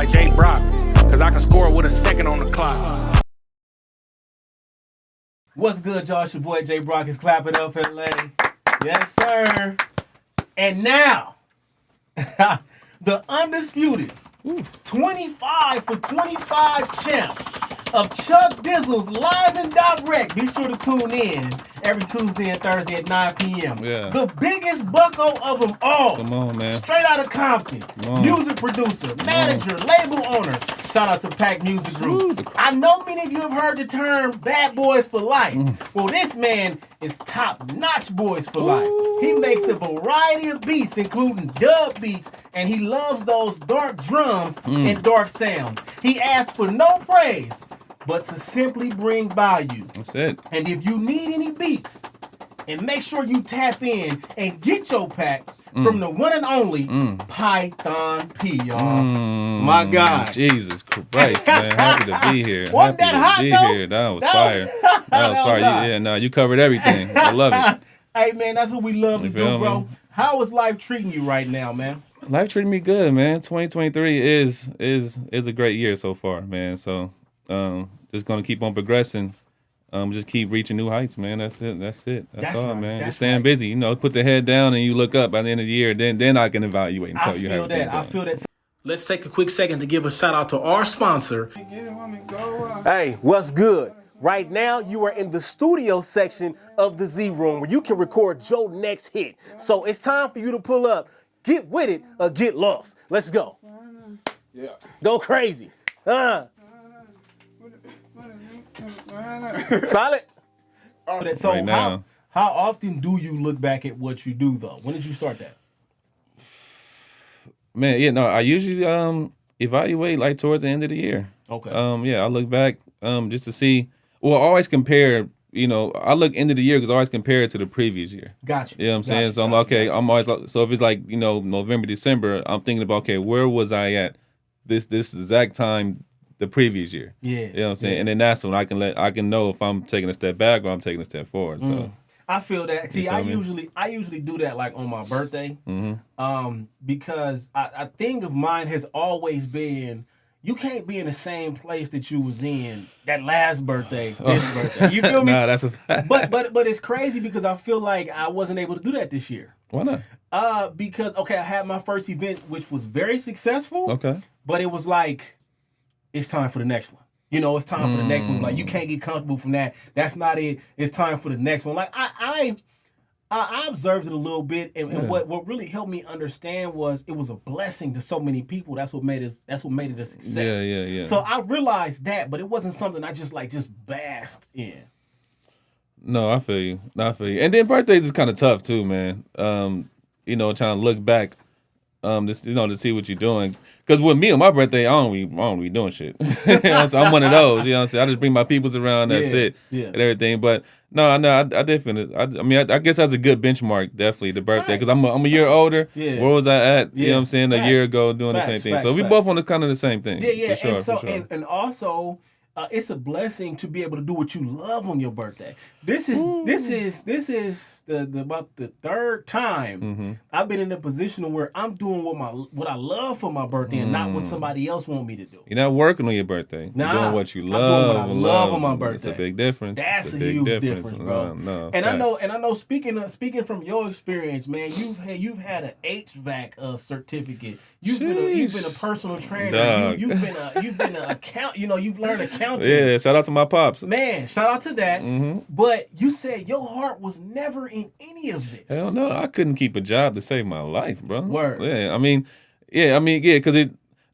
like J.Brock, cause I can score with a second on the clock. What's good, y'all? It's your boy J.Brock. It's Clapitup LA. Yes, sir. And now, the undisputed 25 for 25 champ of Chuck Dizzle's Live and Direct. Be sure to tune in every Tuesday and Thursday at 9 p.m. Yeah. The biggest bucko of them all. Come on, man. Straight out of Compton. Music producer, manager, label owner. Shout out to Pack Music Group. I know many of you have heard the term bad boys for life. Well, this man is top-notch boys for life. He makes a variety of beats, including dub beats, and he loves those dark drums and dark sounds. He asks for no praise, but to simply bring value. That's it. And if you need any beats, and make sure you tap in and get your pack from the one and only Python P, y'all. My God. Jesus Christ, man. Happy to be here. Wasn't Happy that hot, to be though? here. That was fire. That was fire. Yeah, no, you covered everything. I love it. Hey, man, that's what we love to do, bro. How is life treating you right now, man? Life treating me good, man. 2023 is a great year so far, man. So just gonna keep on progressing. Just keep reaching new heights, man. That's it. That's all, right, man. Just staying busy. You know, put the head down and you look up by the end of the year. Then I can evaluate and tell you how. I feel that. Let's take a quick second to give a shout out to our sponsor. Hey, what's good? Right now, you are in the studio section of the Z Room where you can record your next hit. So it's time for you to pull up, get with it, or get lost. Let's go. Yeah. Go crazy. Solid. So right now. How often do you look back at what you do, though? When did you start that? Man, yeah, no, I usually evaluate like towards the end of the year. Okay. I look back just to see. Well, I always compare. You know, I look end of the year because I always compare it to the previous year. Gotcha. You know what I'm saying? So I'm like, okay, I'm always like, so if it's like, you know, November, December, I'm thinking about, okay, where was I at this exact time the previous year? Yeah. You know what I'm saying? And then that's when I can know if I'm taking a step back or I'm taking a step forward. So I feel that. See, I usually do that like on my birthday. Because a thing of mine has always been, you can't be in the same place that you was in that last birthday, this birthday. You feel me? Nah, that's a fact. But it's crazy because I feel like I wasn't able to do that this year. Why not? Because I had my first event, which was very successful. Okay. But it was like, it's time for the next one. You know, it's time for the next one. Like, you can't get comfortable from that. That's not it. It's time for the next one. Like, I observed it a little bit, and what really helped me understand was it was a blessing to so many people. That's what made it a success. Yeah. So I realized that, but it wasn't something I just basked in. No, I feel you. And then birthdays is kind of tough too, man. You know, trying to look back, just, you know, to see what you're doing. Because with me on my birthday, I don't be doing shit. You know, so I'm one of those. You know what I'm saying? I just bring my peoples around. That's it. Yeah. And everything. But no, I definitely. I mean, I guess that's a good benchmark. Definitely the birthday, because I'm a year older. Yeah. Where was I at? You know what I'm saying? Facts. A year ago, doing the same thing. So we both on the kind of the same thing. Yeah. For sure, And also, it's a blessing to be able to do what you love on your birthday. This is about the third time I've been in a position where I'm doing what I love for my birthday and not what somebody else want me to do. You're not working on your birthday. You're doing what you love. I'm doing what I love on my birthday. It's a big difference. That's a huge difference, bro. No, and I know. Speaking from your experience, man, you've had an HVAC certificate. You've been a personal trainer. You've been an account. You know, you've learned accounting. Yeah, shout out to my pops. Man, shout out to that. But you said your heart was never in any of this. Hell no, I couldn't keep a job to save my life, bro. Word. Yeah, I mean, because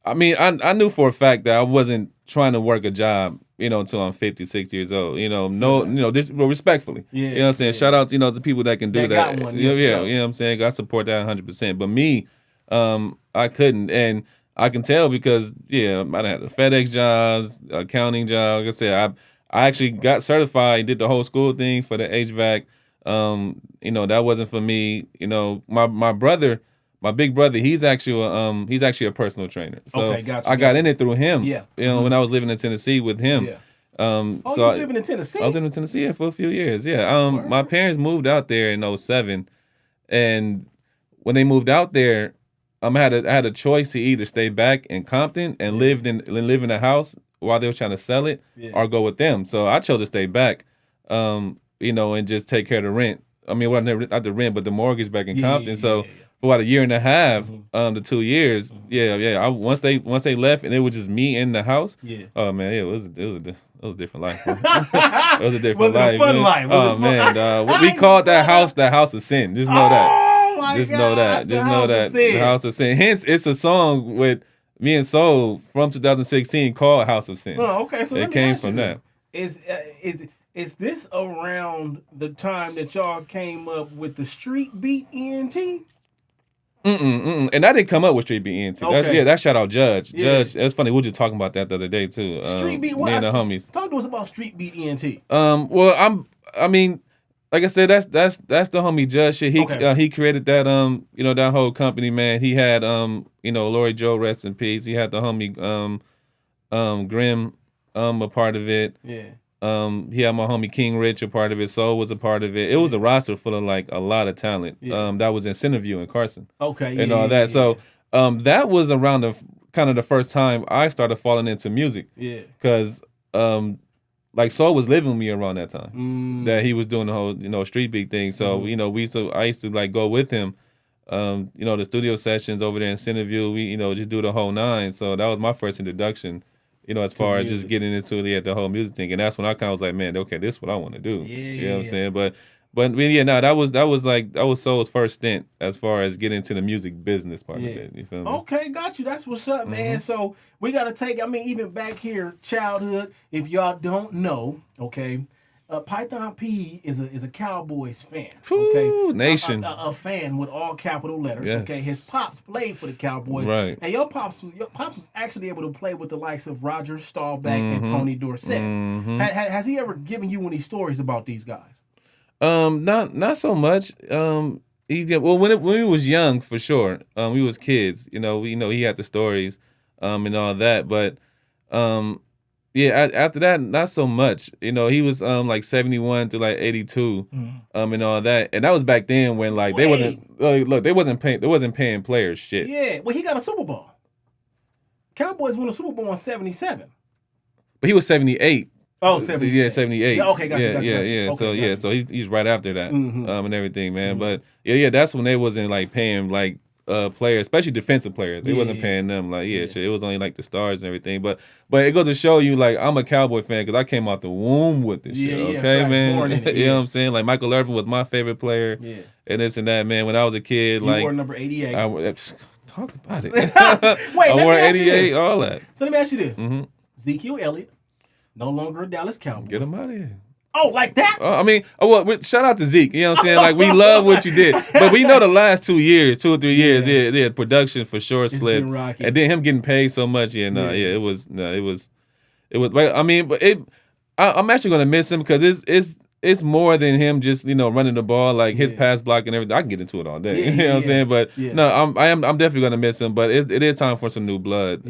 I knew for a fact that I wasn't trying to work a job, you know, until I'm 50, 60 years old. You know, respectfully. Yeah. You know what I'm saying? Shout out, you know, to people that can do that. Got one. You know what I'm saying? I support that 100%. But me, I couldn't, and I can tell because I had the FedEx jobs, accounting jobs. Like I said, I actually got certified, did the whole school thing for the HVAC. You know, that wasn't for me. You know, my brother, my big brother, he's actually a personal trainer. So okay, gotcha, I got in it through him. Yeah. You know, when I was living in Tennessee with him. Yeah. So you was living in Tennessee? I was living in Tennessee for a few years. Yeah. My parents moved out there in 2007, and when they moved out there, I had a choice to either stay back in Compton and live in a house while they were trying to sell it, or go with them. So I chose to stay back, you know, and just take care of the rent. I mean, well, not the rent, but the mortgage back in Compton. So for about a year and a half, to 2 years, once they left and it was just me in the house. Yeah. Oh man, it was a different life. Bro. It was a different life. Was it a fun life? Oh man, we called that house of sin. Just know that. Just know that. Just know that. The House of Sin. Hence, it's a song with me and Soul from 2016 called House of Sin. Oh, okay. So it came from that. Is this around the time that y'all came up with the Street Beat ENT? And I didn't come up with Street Beat ENT. Okay. That's shout out Judge. Yeah. Judge, it's funny. We were just talking about that the other day too. Street Beat. Me and the homies. Talk to us about Street Beat ENT. Well, like I said, that's the homie Judge shit. He created that you know, that whole company, man. He had you know, Lori Joe, rest in peace. He had the homie Grim a part of it. Yeah. He had my homie King Rich a part of it. Soul was a part of it. It was a roster full of like a lot of talent. Yeah. That was in Centerview in Carson. Okay. And all that. Yeah. So that was around the first time I started falling into music. Yeah. Because like Soul was living with me around that time. That he was doing the whole, you know, Street Beat thing. So, you know, I used to like go with him. You know, the studio sessions over there in Centerview, we, you know, just do the whole nine. So that was my first introduction, you know, as far as just getting into the whole music thing. And that's when I kind of was like, man, okay, this is what I want to do. You know what I'm saying? But yeah, no, that was Soul's first stint as far as getting into the music business part of it. You feel me? Okay, got you. That's what's up, man. So we got to take, I mean, even back here, childhood, if y'all don't know, okay, Python P is a Cowboys fan. Okay, nation. A fan with all capital letters. Yes. Okay, his pops played for the Cowboys. Right. And your pops was actually able to play with the likes of Roger Staubach and Tony Dorsett. Has he ever given you any stories about these guys? Not so much. When we was young, for sure. We was kids. You know, he had the stories, and all that. But yeah, after that, not so much. You know, he was like 71 to like 82, and all that. And that was back then when like they wasn't paying players shit. Yeah, well, he got a Super Bowl. Cowboys won a Super Bowl in 77. But he was 78. Oh, 78. Yeah, 78. Yeah, okay, gotcha. Yeah. Okay, so he's right after that, and everything, man. But yeah, that's when they wasn't like paying like players, especially defensive players. They wasn't paying them like shit. It was only like the stars and everything. But it goes to show you like I'm a Cowboy fan because I came out the womb with this shit. Okay, man. Born in it, you know what I'm saying? Like Michael Irvin was my favorite player. Yeah. And this and that, man. When I was a kid, you wore number 88. Talk about it. Wait, I wore 88, all that. So let me ask you this: Ezekiel Elliott, no longer a Dallas Cowboy. Get him out of here. Oh, like that? I mean, shout out to Zeke. You know what I'm saying? Like, we love what you did. But we know the last 2 or 3 years, production for sure slipped. And then him getting paid so much, it was. I mean, but I'm actually going to miss him because it's more than him just, you know, running the ball, like his pass block and everything. I can get into it all day. You know what I'm saying? But no, I'm definitely going to miss him. But it is time for some new blood.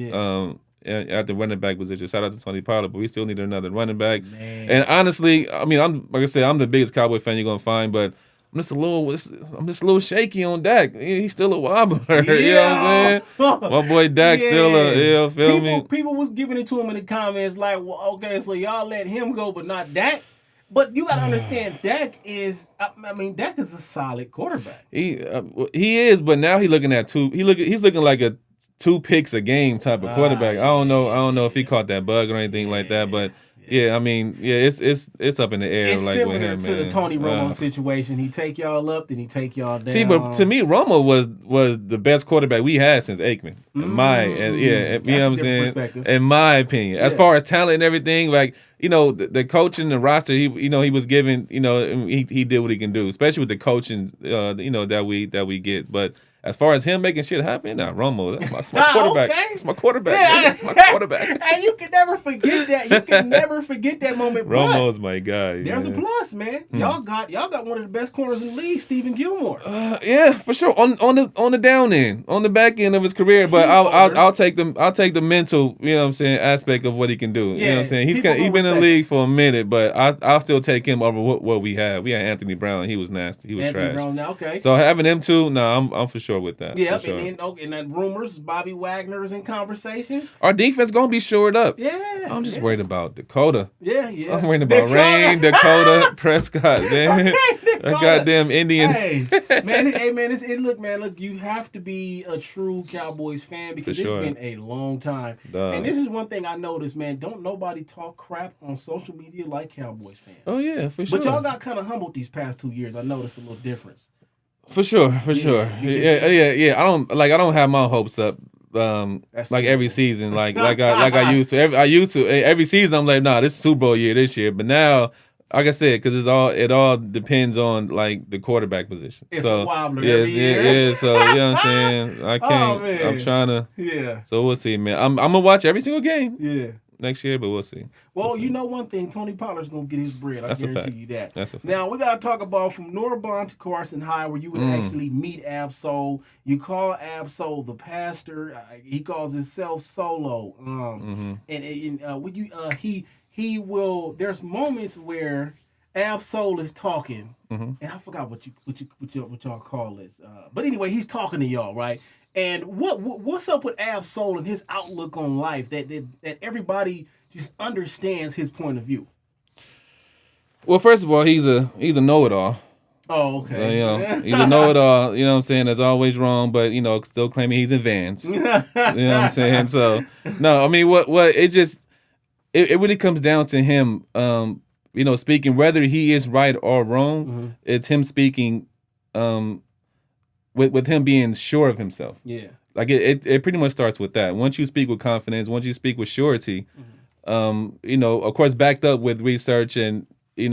At the running back position. Shout out to Tony Pollard, but we still need another running back. Man. And honestly, I mean, I'm the biggest Cowboy fan you're gonna find, but I'm just a little shaky on Dak. He's still a wobbler. You know what I'm saying? My boy Dak still feel me? People was giving it to him in the comments like, well, okay, so y'all let him go, but not Dak. But you gotta understand, Dak is a solid quarterback. He is, but now he's looking like a 2 picks a game type of quarterback. I don't know if he caught that bug or anything like that, but I mean, it's up in the air. It's like similar with him, to the Tony Romo situation. He take y'all up, then he take y'all down. See, but to me, Romo was the best quarterback we had since Aikman. You know what I'm saying? In my opinion, as far as talent and everything, like, you know, the coaching, the roster, he was given, you know, he did what he can do, especially with the coaching, you know, that we get, but. As far as him making shit happen, Romo, that's my quarterback. Okay. That's my quarterback. Yeah, that's my quarterback. And you can never forget that. You can never forget that moment. Romo's my guy. There's a plus, man. Y'all got one of the best corners in the league, Stephen Gilmore. Yeah, for sure. On the down end, on the back end of his career, but I'll take the mental, you know what I'm saying, aspect of what he can do. You know what I'm saying? He's been in the league for a minute, but I'll still take him over what we have. We had Anthony Brown. He was nasty. He was trash. Anthony Brown, now okay. So having him too, I'm for sure. sure with that. Yeah, for sure. and then rumors, Bobby Wagner is in conversation. Our defense gonna be shored up. Yeah. I'm just worried about Dakota. Yeah. I'm worried about Rain, Dakota, Prescott, man. That goddamn Indian. Hey, man, look, you have to be a true Cowboys fan because it's been a long time. And this is one thing I noticed, man. Don't nobody talk crap on social media like Cowboys fans. Oh yeah, for sure. But y'all got kind of humbled these past 2 years. I noticed a little difference. For sure. Yeah. I don't have my hopes up. Like every season, like I used to. Every season, I'm like, nah, this is Super Bowl year this year. But now, like I said, because it all depends on like the quarterback position. It's a wobbler every year. Yeah. So you know what I'm saying. I can't. I'm trying to. Yeah. So we'll see, man. I'm gonna watch every single game. Yeah. Next year, but we'll see. Well, you know one thing, Tony Pollard's gonna get his bread. I guarantee you that. That's a fact. Now we gotta talk about from Norrbond to Carson High, where you would actually meet Absol. You call Absol the pastor. He calls himself Solo. And when you he will. There's moments where Absol is talking, and I forgot what y'all call this. But anyway, he's talking to y'all, right? And what's up with Absol and his outlook on life that everybody just understands his point of view? Well, first of all, he's a know-it-all. Oh, okay. So, he's a know-it-all. You know what I'm saying? That's always wrong, but still claiming he's advanced. You know what I'm saying? So no, I mean, what it really comes down to him. Speaking whether he is right or wrong. It's him speaking. With him being sure of himself. Yeah. Like it pretty much starts with that. Once you speak with confidence, once you speak with surety, of course backed up with research and him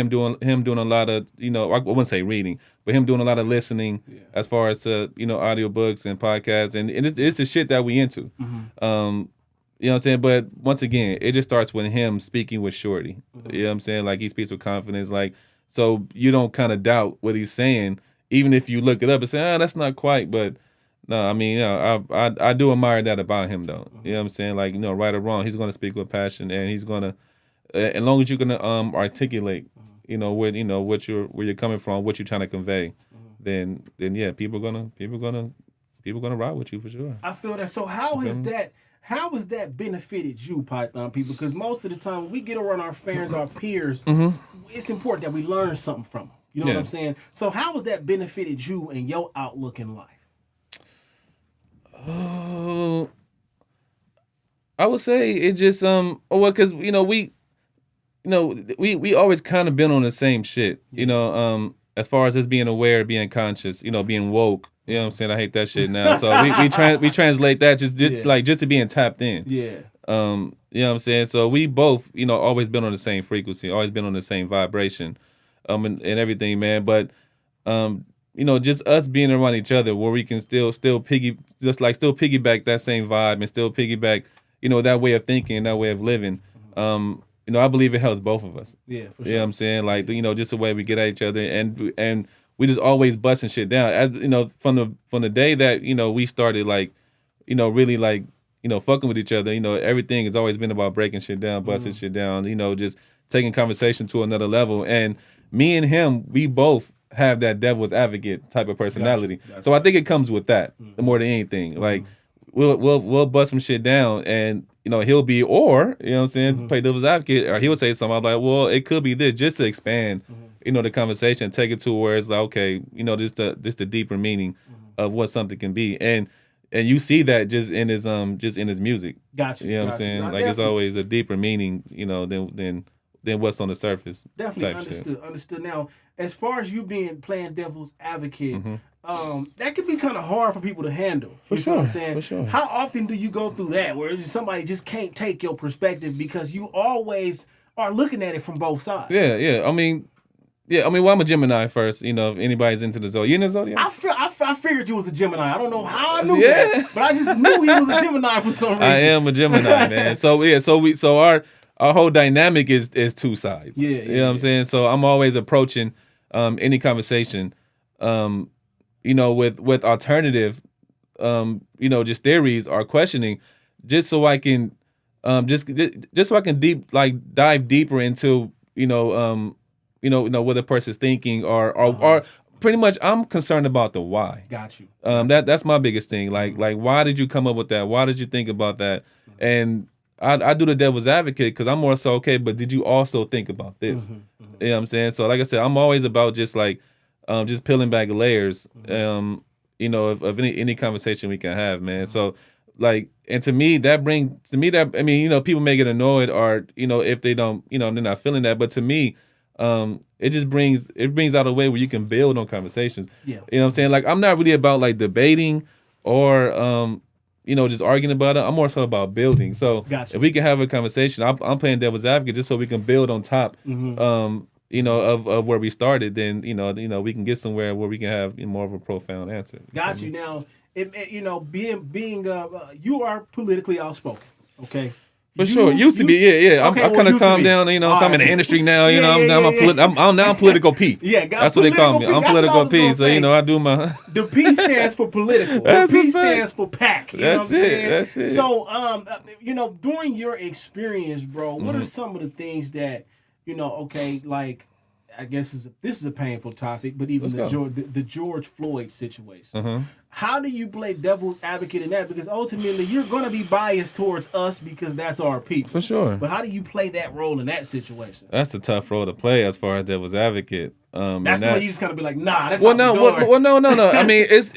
doing a lot of, I wouldn't say reading, but him doing a lot of listening as far as to, audiobooks and podcasts and it's the shit that we into. You know what I'm saying? But once again, it just starts with him speaking with surety. You know what I'm saying? Like he speaks with confidence, like so you don't kind of doubt what he's saying. Even if you look it up and say, that's not quite, but no, I mean, I do admire that about him, though. You know what I'm saying? Like, right or wrong, he's going to speak with passion, and he's going to, as long as you're going to articulate, where you're coming from, what you're trying to convey, then yeah, people gonna ride with you for sure. I feel that. So how has that benefited you, Python people? Because most of the time when we get around our fans, our peers, it's important that we learn something from them. You know what I'm saying? So how has that benefited you and your outlook in life? I would say it just because we always kind of been on the same shit. As far as us being aware, being conscious, being woke. You know what I'm saying? I hate that shit now. So we translate that just to being tapped in. Yeah. You know what I'm saying? So we both always been on the same frequency, always been on the same vibration. And everything, man. But just us being around each other where we can still piggyback that same vibe and still piggyback, that way of thinking, that way of living. I believe it helps both of us. Yeah, for sure. You know what I'm saying? Like, just the way we get at each other and we just always busting shit down. As from the day that, we started like, really like, fucking with each other, everything has always been about breaking shit down, busting shit down, just taking conversation to another level. And me and him, we both have that devil's advocate type of personality. Gotcha. So I think it comes with that more than anything. Like we'll bust some shit down and he'll be or you know what I'm saying, play devil's advocate, or he'll say something. I'm like, well, it could be this, just to expand the conversation, take it to where it's like, okay, just the deeper meaning of what something can be. And you see that just in his music. Gotcha. You know what I'm saying? Like it's always a deeper meaning, than what's on the surface. Definitely understood. Now, as far as you playing devil's advocate, that could be kind of hard for people to handle. You know what I'm saying? For sure. How often do you go through that where somebody just can't take your perspective because you always are looking at it from both sides? Yeah. I mean, well, I'm a Gemini first. If anybody's into the zodiac. You into the zodiac? I figured you was a Gemini. I don't know how I knew that, but I just knew he was a Gemini for some reason. I am a Gemini, man. So our whole dynamic is two sides. You know what I'm saying? So I'm always approaching any conversation, with alternative, just theories or questioning, just so I can, just so I can dive deeper into, what a person's thinking or pretty much I'm concerned about the why. Got you. That's my biggest thing. Like why did you come up with that? Why did you think about that? And I do the devil's advocate because I'm more so okay, but did you also think about this? You know what I'm saying? So like I said, I'm always about just like just peeling back layers. You know, of any conversation we can have, man. So like, and to me that I mean, you know, people may get annoyed or, you know, if they don't, you know, they're not feeling that, but to me, it just brings out a way where you can build on conversations. Yeah. You know what I'm saying? Like, I'm not really about like debating or you know, just arguing about it. I'm more so about building. So if we can have a conversation, I'm playing devil's advocate just so we can build on top you know, of where we started, then you know we can get somewhere where we can have more of a profound answer. Got you. Now, you know, being you are politically outspoken, okay? For sure, used to be, yeah. Okay, I'm kind of calmed down, you know. So I'm in the industry now, you know. I'm now political P. Yeah, that's what they call me. I'm political P. So you know, I do my. The P stands for political. The P stands for pack. You know what I'm saying? That's it. So, you know, during your experience, bro, what are some of the things that, you know, okay, like, I guess this is a painful topic, but even the George Floyd situation. How do you play devil's advocate in that? Because ultimately you're going to be biased towards us because that's our people. For sure. But how do you play that role in that situation? That's a tough role to play as far as devil's advocate. That's the way you just kind of be like, nah, that's no. I mean, it's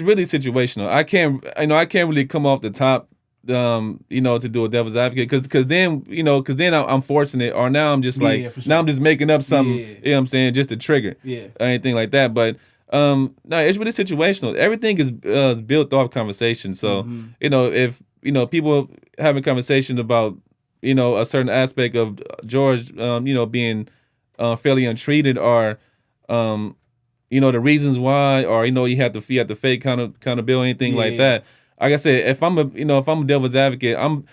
really situational. I can't really come off the top. You know, to do a devil's advocate, because then I'm forcing it, or now I'm just like now I'm just making up something. You know what I'm saying, just to trigger, or anything like that. But no, it's really situational. Everything is built off conversation. So you know, if you know people having conversations about you know a certain aspect of George, you know, being fairly untreated, or you know the reasons why, or you know you have to fake kind of bill anything like that. Like I said, if I'm a devil's advocate, I'm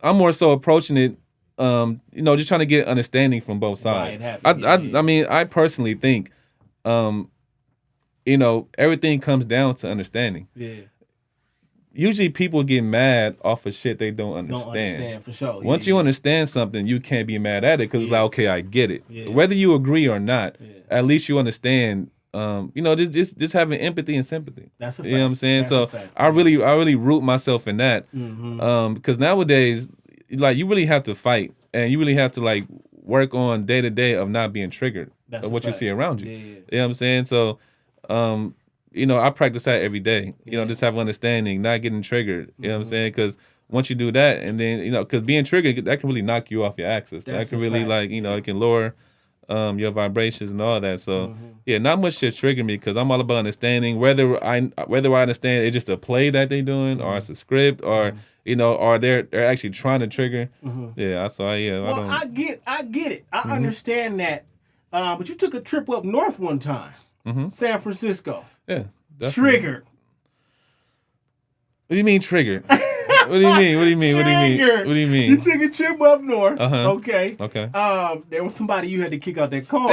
more so approaching it, you know, just trying to get understanding from both sides. I mean, I personally think, you know, everything comes down to understanding. Yeah. Usually people get mad off of shit they don't understand. For sure. Once you understand something, you can't be mad at it because it's like, okay, I get it. Whether you agree or not, at least you understand. You know, just having empathy and sympathy. That's a fact. You know what I'm saying? That's so I really root myself in that. Because nowadays, like, you really have to fight, and you really have to like work on day to day of not being triggered of what you see around you. You know what I'm saying? So, you know, I practice that every day. You know, just have understanding, not getting triggered. You know what I'm saying? Because once you do that, and then you know, because being triggered, that can really knock you off your axis. That can really like, you know, it can lower your vibrations and all that. So yeah, not much shit trigger me because I'm all about understanding whether I understand it's just a play that they're doing or it's a script or you know, or they're actually trying to trigger. Yeah, so I get it. I understand that. But you took a trip up north one time, San Francisco. Yeah, definitely. Triggered. What do you mean triggered? What do you mean? What do you mean? What do you mean? What do you mean? You took a trip up north. Okay. Okay. There was somebody you had to kick out that car.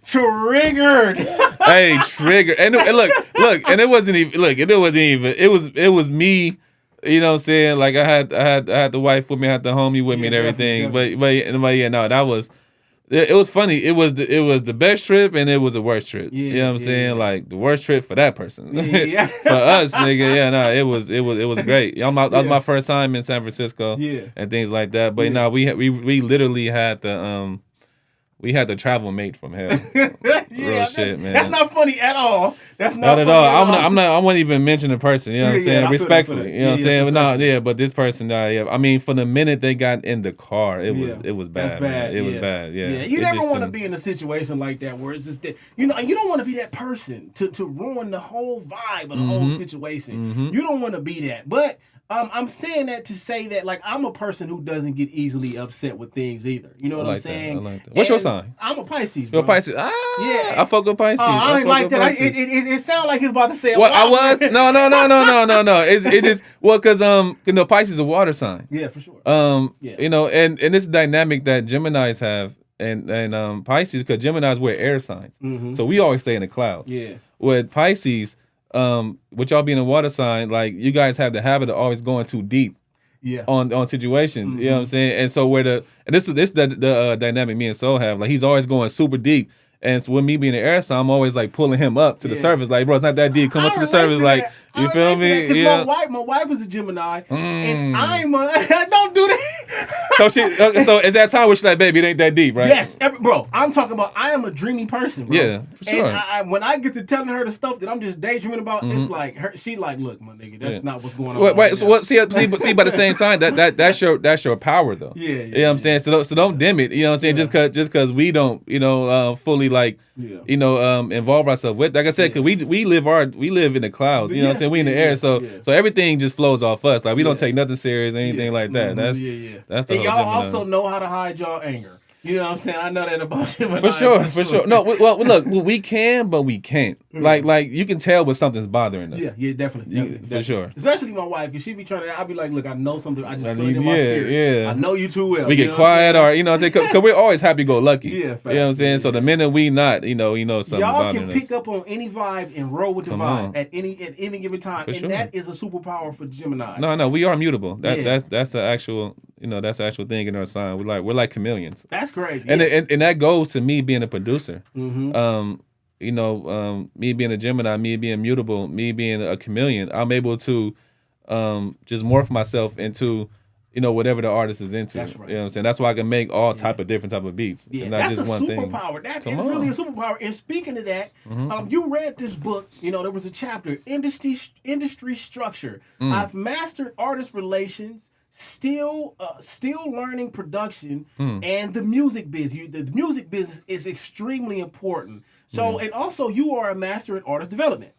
Triggered. Hey, triggered. And look, and it wasn't even. It was me. You know what I'm saying? Like I had the wife with me, I had the homie with me, and everything. Definitely. But yeah, no, that was. It was funny. It was the best trip and it was the worst trip. You know what I'm saying? Like the worst trip for that person. For us, nigga, it was great. That was my first time in San Francisco. And things like that. But no, we literally had the travel mate from hell. Real shit, man. That's not funny at all. That's not at all. I wouldn't even mention the person. You know what I'm saying? Respectfully. You know what I'm saying? But but this person, I mean, from the minute they got in the car, it was bad. That's bad. It was bad. Yeah. You never want to be in a situation like that where it's just that, you know, you don't want to be that person to ruin the whole vibe of the whole situation. You don't want to be that. But I'm saying that to say that, like, I'm a person who doesn't get easily upset with things either. You know what I'm saying? I like that. What's your sign? I'm a Pisces, bro. You're a Pisces? Yeah. I fuck with Pisces. I ain't like that. It sounded like he was about to say what I was? No. It's just, well, because, you know, Pisces is a water sign. Yeah, for sure. You know, and this dynamic that Geminis have and Pisces, because Geminis wear air signs. So we always stay in the clouds. Yeah. With Pisces, with y'all being a water sign, like you guys have the habit of always going too deep on situations. You know what I'm saying? And so this the dynamic me and Soul have, like he's always going super deep. And so with me being an air sign, I'm always like pulling him up to the surface. Like, bro, it's not that deep. Come up to the surface. Like, you feel me? Yeah. My wife is a Gemini, and I don't do that. So is that time where she's like, baby, it ain't that deep, right? Yes, bro. I'm talking about. I am a dreamy person, bro. Yeah, for sure. And when I get to telling her the stuff that I'm just daydreaming about, it's like she like, look, my nigga, that's not what's going on. Wait, so what? See, by the same time, that's your power though. Yeah. You know what I'm saying? So don't dim it. You know what I'm saying? Just cause we don't, fully like, involve ourselves with. Like I said, cause we live in the clouds. You know what I'm saying? We in the air, so everything just flows off us. Like we don't take nothing serious or anything like that. That's the and whole y'all also know how to hide y'all anger. You know what I'm saying? I know that about you. For sure. No, well, look, we can, but we can't. Like you can tell when something's bothering us. Yeah, definitely. For sure. Especially my wife, because she be trying to. I be like, look, I know something. I just feel it in my spirit. Yeah. I know you too well. We get quiet, or what I'm saying, because we're always happy-go-lucky. Yeah, facts. You know what I'm saying. So the minute we not, something. Y'all can pick up on any vibe and roll with the vibe at any given time, that is a superpower for Gemini. No, we are mutable. That's the actual. That's the actual thing in our sign. We're like chameleons. That's crazy. And that goes to me being a producer. Mm-hmm. Me being a Gemini, me being mutable, me being a chameleon, I'm able to just morph myself into whatever the artist is into. That's right. You know what I'm saying? That's why I can make all type of different type of beats. Yeah, not that's just a one superpower. thing. That is really a superpower. And speaking of that, you read this book. There was a chapter, industry structure. I've mastered artist relations. Still learning production and the music business. The music business is extremely important. So, and also you are a master at artist development.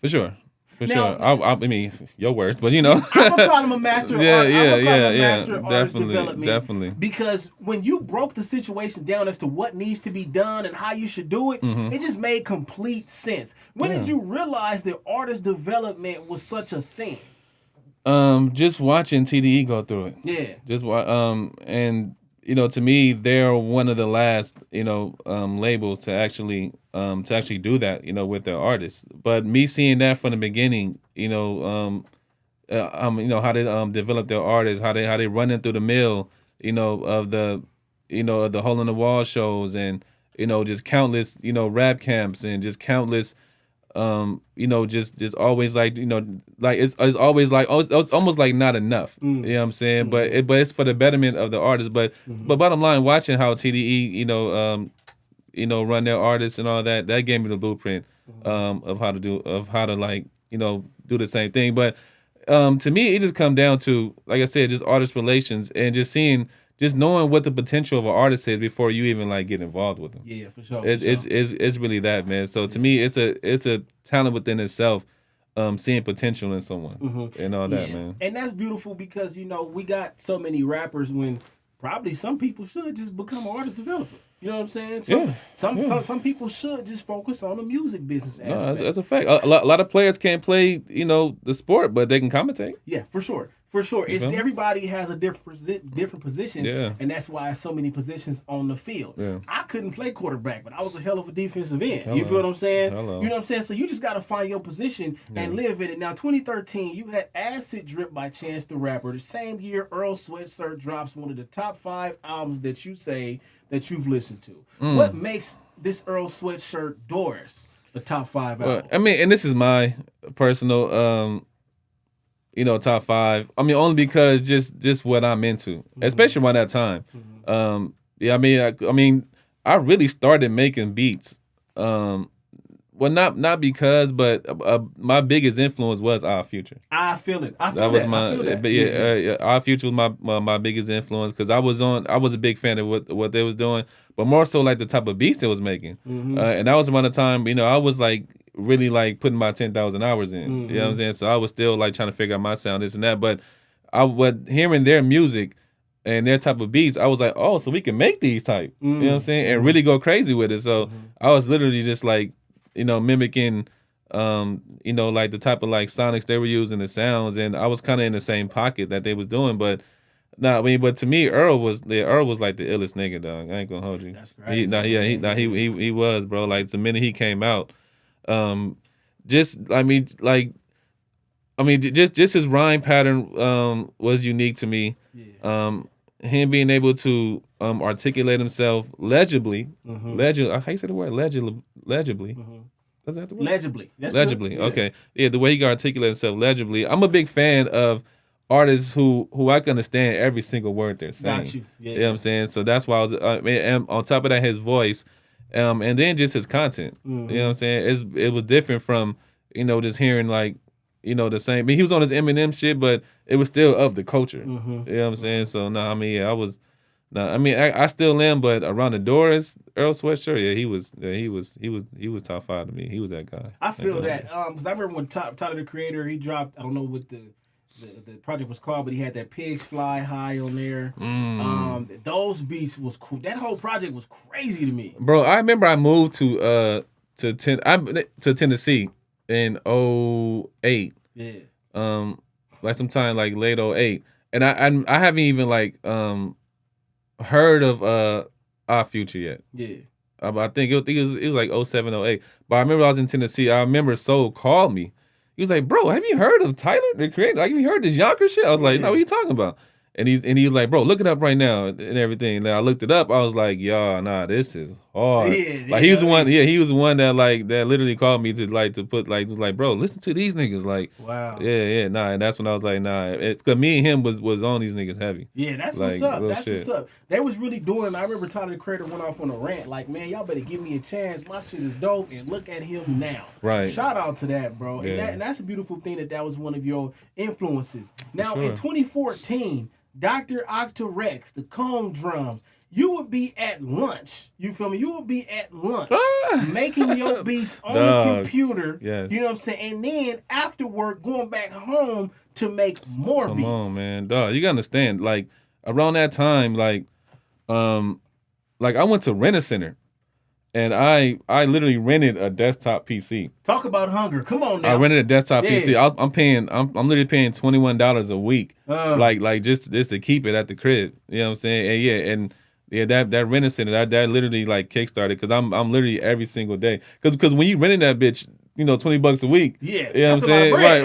For sure. I mean, your words, but I'm gonna call him a master. Master at artist development. Definitely. Because when you broke the situation down as to what needs to be done and how you should do it, it just made complete sense. When did you realize that artist development was such a thing? Just watching TDE go through it. Yeah. And to me, they're one of the last, labels to actually do that, with their artists. But me seeing that from the beginning, how they develop their artists, how they run them through the mill, of the hole in the wall shows, and just countless, rap camps, and just countless. Just always like it's always like it's almost like not enough. You know what I'm saying? But it's for the betterment of the artist. But bottom line, watching how TDE run their artists and all that gave me the blueprint of how to do the same thing. But to me, it just come down to, like I said, just artist relations and just knowing what the potential of an artist is before you even get involved with them. Yeah, for sure. It's really that, man. So to me, it's a talent within itself, seeing potential in someone and all that, man. And that's beautiful because we got so many rappers when probably some people should just become an artist developer. You know what I'm saying? Some people should just focus on the music business aspect. That's a fact. A lot of players can't play the sport, but they can commentate. Yeah, for sure. It's everybody has a different position, and that's why so many positions on the field. Yeah. I couldn't play quarterback, but I was a hell of a defensive end. You feel what I'm saying? Hello. You know what I'm saying? So you just got to find your position and live in it. Now, 2013, you had Acid Drip by Chance the Rapper. The same year, Earl Sweatshirt drops one of the top 5 albums that you say that you've listened to. What makes this Earl Sweatshirt Doris a top 5 album? Well, I mean, and this is my personal top 5. I mean, only because just what I'm into, especially around that time. I really started making beats. Well, not because, but my biggest influence was Our Future. I feel it. I feel that was that. my. I feel that. But Our Future was my biggest influence because I was a big fan of what they was doing, but more so like the type of beats they was making. And that was around the time I was really putting my 10,000 hours in. You know what I'm saying? So I was still trying to figure out my sound, this and that. But hearing their music and their type of beats, I was like, oh, so we can make these type. You know what I'm saying? And really go crazy with it. So I was literally just mimicking, the type of sonics they were using, the sounds, and I was kind of in the same pocket that they was doing. But but to me, Earl was the illest nigga, dog. I ain't gonna hold you. That's crazy. He was, bro. The minute he came out, just his rhyme pattern was unique to me. Yeah. him being able to articulate himself legibly, how you say the word legibly? Is that the word? Legibly. That's legibly. Good. Yeah. Okay. Yeah, the way he can articulate himself legibly. I'm a big fan of artists who I can understand every single word they're saying. Got you. Yeah, you know what I'm saying? So that's why I was and on top of that, his voice, and then just his content. You know what I'm saying? It was different from, just hearing like, the same. I mean, he was on his Eminem shit, but it was still of the culture. You know what I'm saying? So I still am, but Around the Doors, Earl Sweatshirt, yeah, he was top 5 to me. He was that guy. I feel that because I remember when Tyler the Creator, he dropped, I don't know what the project was called, but he had that Pigs Fly High on there. Those beats was cool. That whole project was crazy to me, bro. I remember I moved to Tennessee in 2008. Yeah. Like sometime like late 2008, and I haven't even like heard of Our Future yet. Yeah. I think it was like 2007, 2008. But I remember I was in Tennessee. I remember Soul called me. He was like, "Bro, have you heard of Tyler the Creator? Like, have you heard this Yonkers shit?" I was like, "No, what are you talking about?" And he was like, "Bro, look it up right now and everything." And I looked it up. I was like, "Y'all, nah, this is hard." Like he was the one. Yeah, he was the one that literally called me to put was like, "Bro, listen to these niggas." Like, wow. Yeah, nah. And that's when I was like, nah. It's because me and him was on these niggas heavy. Yeah, that's what's up. That's what's up. They was really doing. I remember Tyler the Creator went off on a rant like, "Man, y'all better give me a chance. My shit is dope, and look at him now." Right. Shout out to that, bro. Yeah. And that's a beautiful thing that was one of your influences. Now sure. in 2014. Dr. Octarex, the Cone Drums, you would be at lunch. You feel me? You would be at lunch making your beats on the computer. Yes. You know what I'm saying? And then after work, going back home to make more beats. Come on, man. Dog, you gotta understand, like, around that time, like I went to Rent-A-Center. And I literally rented a desktop PC. Talk about hunger. Come on now. I rented a desktop PC. I'm literally paying $21 a week. Like just to keep it at the crib. You know what I'm saying? That Rent-A-Center, that literally like kickstarted because I'm literally every single day. Because when you renting that bitch, $20 a week. Yeah. You know what I'm saying? Right.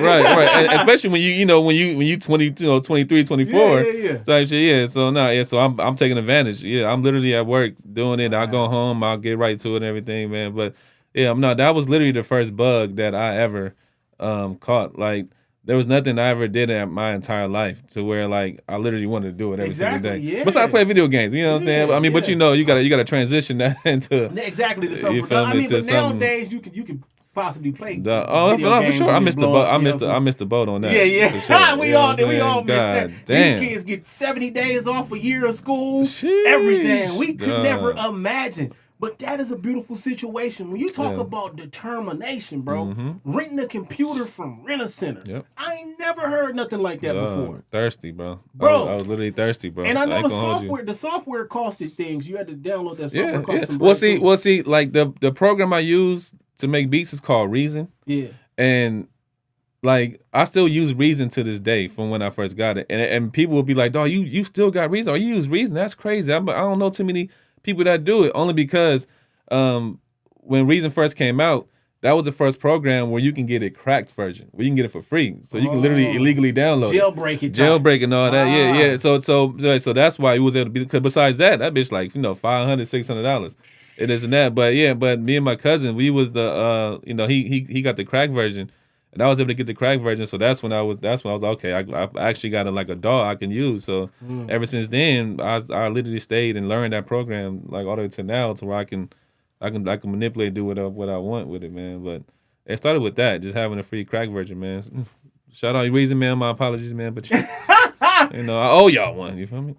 And especially when you 20, 23, 24. Yeah. Type shit. Yeah. So I'm taking advantage. Yeah. I'm literally at work doing it. Wow. I'll go home, I'll get right to it and everything, man. But yeah, that was literally the first bug that I ever caught. Like, there was nothing I ever did in my entire life to where like I literally wanted to do it every single day. Yeah. Besides play video games, you know what I'm saying? I mean, but you gotta transition that into exactly to something. I mean, but nowadays you can possibly play. For sure. I missed the boat on that. Yeah. Sure. we all missed that. These kids get 70 days off a year of school. Sheesh. Every day. We could never imagine. But that is a beautiful situation. When you talk about determination, bro, renting a computer from Rent-A-Center. Yep. I ain't never heard nothing like that before. Thirsty, bro. Bro. I was literally thirsty, bro. And I know the software costed things. You had to download that software. Cost some well, see, like the program I use to make beats is called Reason. Yeah. And like I still use Reason to this day from when I first got it. And people will be like, "Dog, you still got Reason? Or you use Reason? That's crazy." I don't know too many people that do it, only because when Reason first came out, that was the first program where you can get a cracked version, where you can get it for free, so you can literally illegally download jailbreak and all that. Yeah. So that's why he was able to be. Because besides that bitch like $500, $600. It is and that, but me and my cousin, we was the he got the crack version, and I was able to get the crack version. So that's when I was like, okay, I actually got a DAW I can use. So ever since then, I literally stayed and learned that program like all the way to now, to where I can manipulate, do what I want with it, man. But it started with that, just having a free crack version, man. Shout out Reason, man. My apologies, man, but I owe y'all one. You feel me?